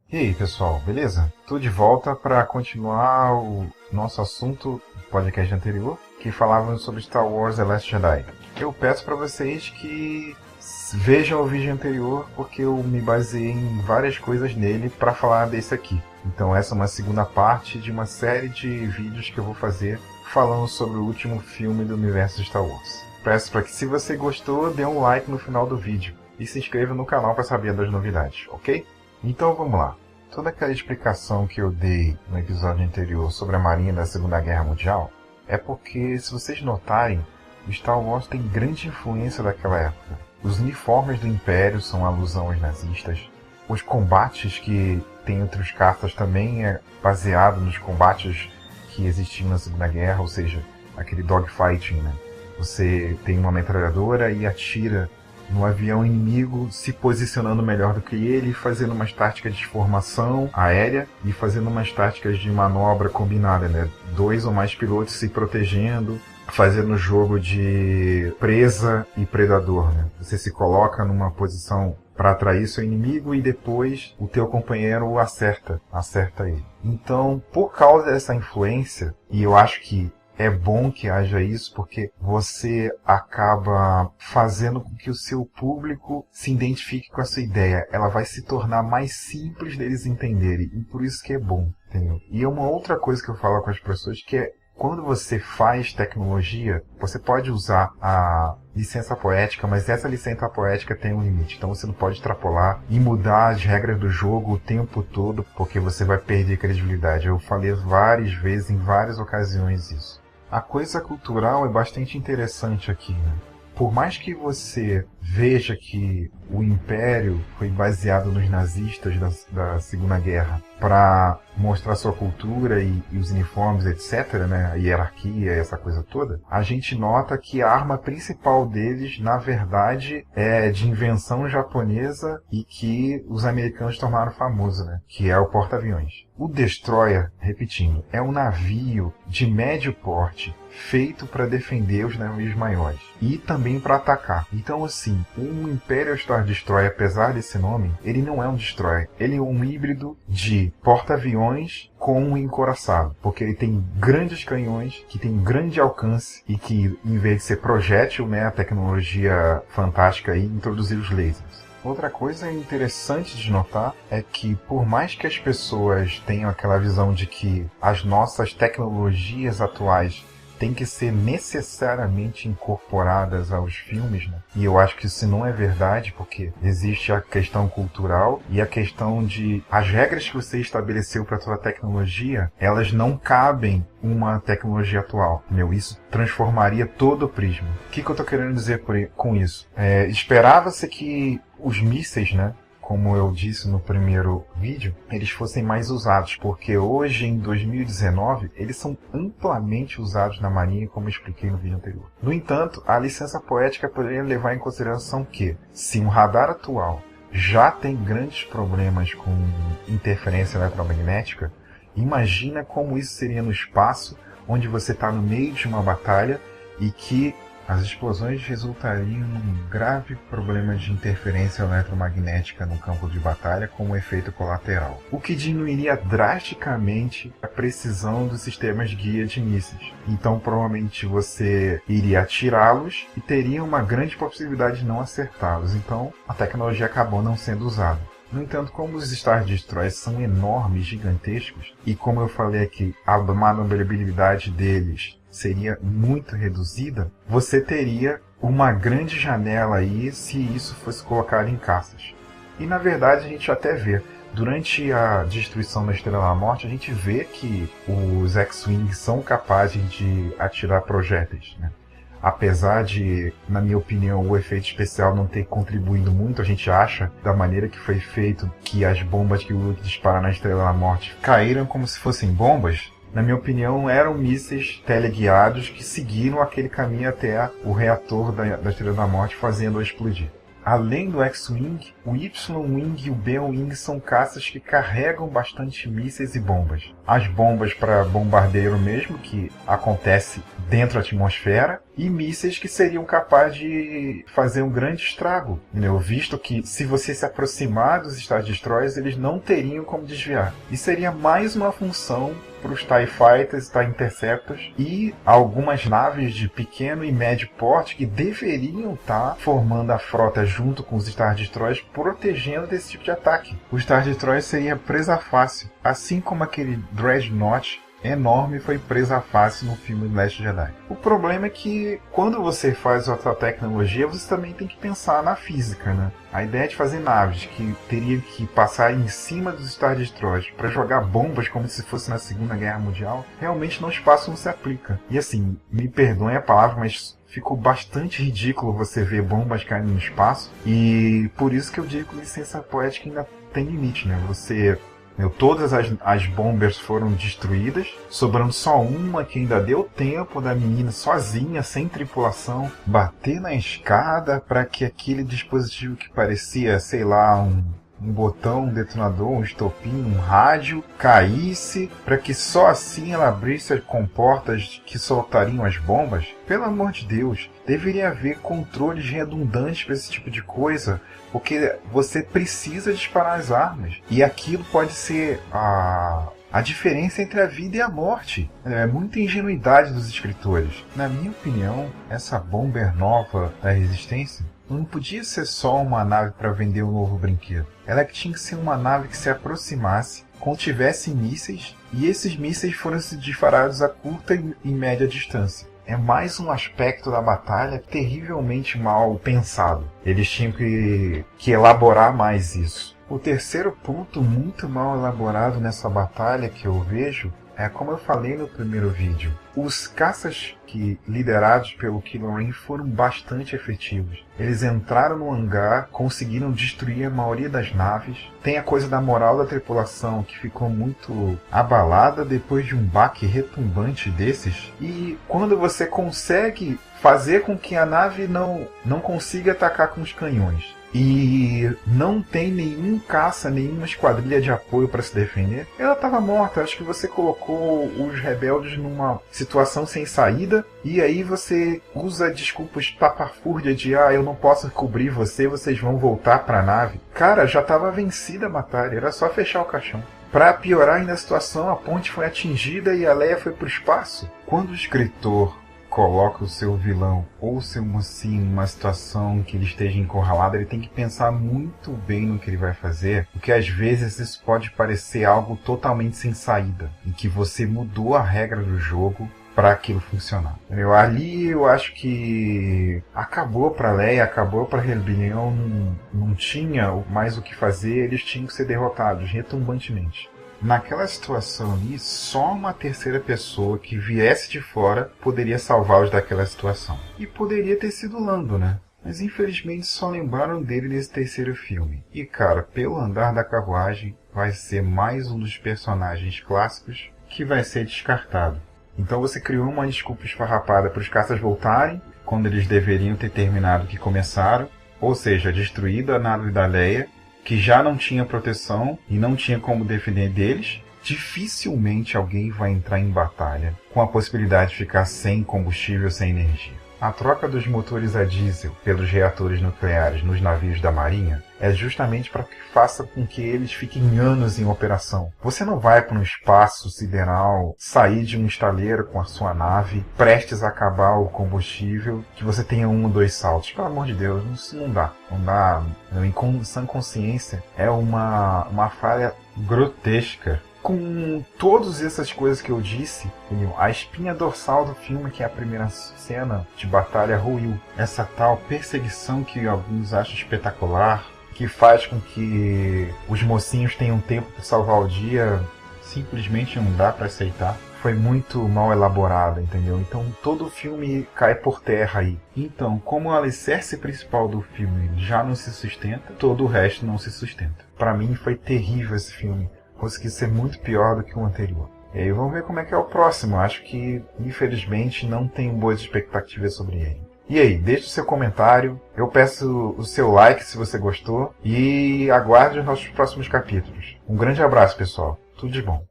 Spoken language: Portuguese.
E aí, pessoal, beleza? Tô de volta para continuar o nosso assunto do podcast anterior, que falava sobre Star Wars The Last Jedi. Eu peço para vocês que vejam o vídeo anterior, porque eu me baseei em várias coisas nele para falar desse aqui. Então essa é uma segunda parte de uma série de vídeos que eu vou fazer falando sobre o último filme do universo Star Wars. Peço para que, se você gostou, dê um like no final do vídeo e se inscreva no canal para saber das novidades, ok? Então vamos lá. Toda aquela explicação que eu dei no episódio anterior sobre a Marinha da Segunda Guerra Mundial é porque, se vocês notarem, Star Wars tem grande influência daquela época. Os uniformes do Império são alusão aos nazistas. Os combates que tem entre os caças também é baseado nos combates que existiam na Segunda Guerra, ou seja, aquele dogfighting, né? Você tem uma metralhadora e atira no avião inimigo, se posicionando melhor do que ele, fazendo umas táticas de formação aérea e fazendo umas táticas de manobra combinada, né? 2 ou mais pilotos se protegendo, fazendo jogo de presa e predador, né? Você se coloca numa posição para atrair seu inimigo e depois o teu companheiro acerta ele. Então, por causa dessa influência, e eu acho que é bom que haja isso, porque você acaba fazendo com que o seu público se identifique com a sua ideia. Ela vai se tornar mais simples deles entenderem, e por isso que é bom, entendeu? E é uma outra coisa que eu falo com as pessoas, que é, quando você faz tecnologia, você pode usar a licença poética, mas essa licença poética tem um limite. Então você não pode extrapolar e mudar as regras do jogo o tempo todo, porque você vai perder credibilidade. Eu falei várias vezes, em várias ocasiões, isso. A coisa cultural é bastante interessante aqui, né? Por mais que você veja que o Império foi baseado nos nazistas da Segunda Guerra para mostrar sua cultura e os uniformes, etc., né? A hierarquia, essa coisa toda, a gente nota que a arma principal deles, na verdade, é de invenção japonesa e que os americanos tornaram famoso, né? Que é o porta-aviões. O Destroyer, repetindo, é um navio de médio porte feito para defender os navios maiores e também para atacar. Então, assim, o Imperial Star Destroyer, apesar desse nome, ele não é um destroyer. Ele é um híbrido de porta-aviões com um encoraçado, porque ele tem grandes canhões que tem grande alcance e que, em vez de ser projétil, né, a tecnologia fantástica aí, introduzir os lasers. Outra coisa interessante de notar é que, por mais que as pessoas tenham aquela visão de que as nossas tecnologias atuais têm que ser necessariamente incorporadas aos filmes, né? E eu acho que isso não é verdade, porque existe a questão cultural e a questão de as regras que você estabeleceu para a sua tecnologia, elas não cabem uma tecnologia atual, entendeu? Isso transformaria todo o prisma. O que eu estou querendo dizer com isso? Esperava-se que os mísseis, né, como eu disse no primeiro vídeo, eles fossem mais usados, porque hoje, em 2019, eles são amplamente usados na Marinha, como eu expliquei no vídeo anterior. No entanto, a licença poética poderia levar em consideração que, se um radar atual já tem grandes problemas com interferência eletromagnética, imagina como isso seria no espaço, onde você está no meio de uma batalha e que as explosões resultariam num grave problema de interferência eletromagnética no campo de batalha como efeito colateral, o que diminuiria drasticamente a precisão dos sistemas de guia de mísseis. Então provavelmente você iria atirá-los e teria uma grande possibilidade de não acertá-los. Então a tecnologia acabou não sendo usada. No entanto, como os Star Destroyers são enormes, gigantescos, e como eu falei aqui, a manobrabilidade deles seria muito reduzida, você teria uma grande janela aí se isso fosse colocado em caças. E na verdade a gente até vê, durante a destruição da Estrela da Morte, a gente vê que os X-Wings são capazes de atirar projéteis, né? Apesar de, na minha opinião, o efeito especial não ter contribuído muito, a gente acha, da maneira que foi feito, que as bombas que o Luke dispara na Estrela da Morte caíram como se fossem bombas. Na minha opinião, eram mísseis teleguiados que seguiram aquele caminho até o reator da Estrela da Morte, fazendo-a explodir. Além do X-Wing, o Y-Wing e o B-Wing são caças que carregam bastante mísseis e bombas. As bombas para bombardeiro mesmo, que acontece dentro da atmosfera, e mísseis que seriam capazes de fazer um grande estrago, entendeu? Visto que se você se aproximar dos Star Destroyers, eles não teriam como desviar. E seria mais uma função para os TIE Fighters, TIE Interceptors e algumas naves de pequeno e médio porte que deveriam estar formando a frota junto com os Star Destroyers, protegendo desse tipo de ataque. O Star Destroyer seria presa fácil, assim como aquele Dreadnought enorme foi presa fácil no filme Last Jedi. O problema é que quando você faz outra tecnologia, você também tem que pensar na física, né? A ideia de fazer naves que teriam que passar em cima dos Star Destroyers para jogar bombas como se fosse na Segunda Guerra Mundial, realmente no espaço não se aplica. E assim, me perdoem a palavra, mas ficou bastante ridículo você ver bombas caindo no espaço. E por isso que eu digo que licença poética ainda tem limite, né? Todas as bombers foram destruídas, sobrando só uma que ainda deu tempo da menina sozinha, sem tripulação, bater na escada para que aquele dispositivo que parecia, sei lá, um botão, um detonador, um estopim, um rádio, caísse, para que só assim ela abrisse as comportas que soltariam as bombas? Pelo amor de Deus, deveria haver controles redundantes para esse tipo de coisa, porque você precisa disparar as armas. E aquilo pode ser a diferença entre a vida e a morte. É muita ingenuidade dos escritores. Na minha opinião, essa bomber nova da Resistência não podia ser só uma nave para vender um novo brinquedo. Ela tinha que ser uma nave que se aproximasse, contivesse mísseis, e esses mísseis foram disparados a curta e média distância. É mais um aspecto da batalha terrivelmente mal pensado. Eles tinham que elaborar mais isso. O terceiro ponto muito mal elaborado nessa batalha que eu vejo é, como eu falei no primeiro vídeo, os caças liderados pelo Kylo Ren foram bastante efetivos. Eles entraram no hangar, conseguiram destruir a maioria das naves. Tem a coisa da moral da tripulação que ficou muito abalada depois de um baque retumbante desses. E quando você consegue fazer com que a nave não consiga atacar com os canhões, e não tem nenhum caça, nenhuma esquadrilha de apoio para se defender, ela estava morta. Acho que você colocou os rebeldes numa situação sem saída, e aí você usa desculpas estapafúrdias de eu não posso cobrir vocês vão voltar para a nave. Cara, já estava vencida a batalha, era só fechar o caixão. Para piorar ainda a situação, a ponte foi atingida e a Leia foi para o espaço. Quando o escritor coloca o seu vilão ou o seu mocinho numa situação que ele esteja encurralado, ele tem que pensar muito bem no que ele vai fazer, porque às vezes isso pode parecer algo totalmente sem saída, em que você mudou a regra do jogo para aquilo funcionar. Ali eu acho que acabou para Leia, acabou para Rebelião, não tinha mais o que fazer, eles tinham que ser derrotados retumbantemente. Naquela situação ali, só uma terceira pessoa que viesse de fora poderia salvá-los daquela situação. E poderia ter sido Lando, né? Mas infelizmente só lembraram dele nesse terceiro filme. E cara, pelo andar da carruagem, vai ser mais um dos personagens clássicos que vai ser descartado. Então você criou uma desculpa esfarrapada para os caças voltarem, quando eles deveriam ter terminado o que começaram, ou seja, destruído a nave da Leia, que já não tinha proteção e não tinha como defender deles. Dificilmente alguém vai entrar em batalha com a possibilidade de ficar sem combustível, sem energia. A troca dos motores a diesel pelos reatores nucleares nos navios da Marinha é justamente para que faça com que eles fiquem anos em operação. Você não vai para um espaço sideral, sair de um estaleiro com a sua nave, prestes a acabar o combustível, que você tenha 1 ou 2 saltos. Pelo amor de Deus, isso não dá. Não dá. Em sã consciência, é uma falha grotesca. Com todas essas coisas que eu disse, a espinha dorsal do filme, que é a primeira cena de batalha, ruiu. Essa tal perseguição que alguns acham espetacular, que faz com que os mocinhos tenham tempo para salvar o dia, simplesmente não dá para aceitar. Foi muito mal elaborada, entendeu? Então todo o filme cai por terra aí. Então, como o alicerce principal do filme já não se sustenta, todo o resto não se sustenta. Para mim foi terrível esse filme. Conseguiu ser muito pior do que o anterior. E aí vamos ver como é que é o próximo. Acho que, infelizmente, não tenho boas expectativas sobre ele. E aí, deixe o seu comentário. Eu peço o seu like se você gostou. E aguarde os nossos próximos capítulos. Um grande abraço, pessoal. Tudo de bom.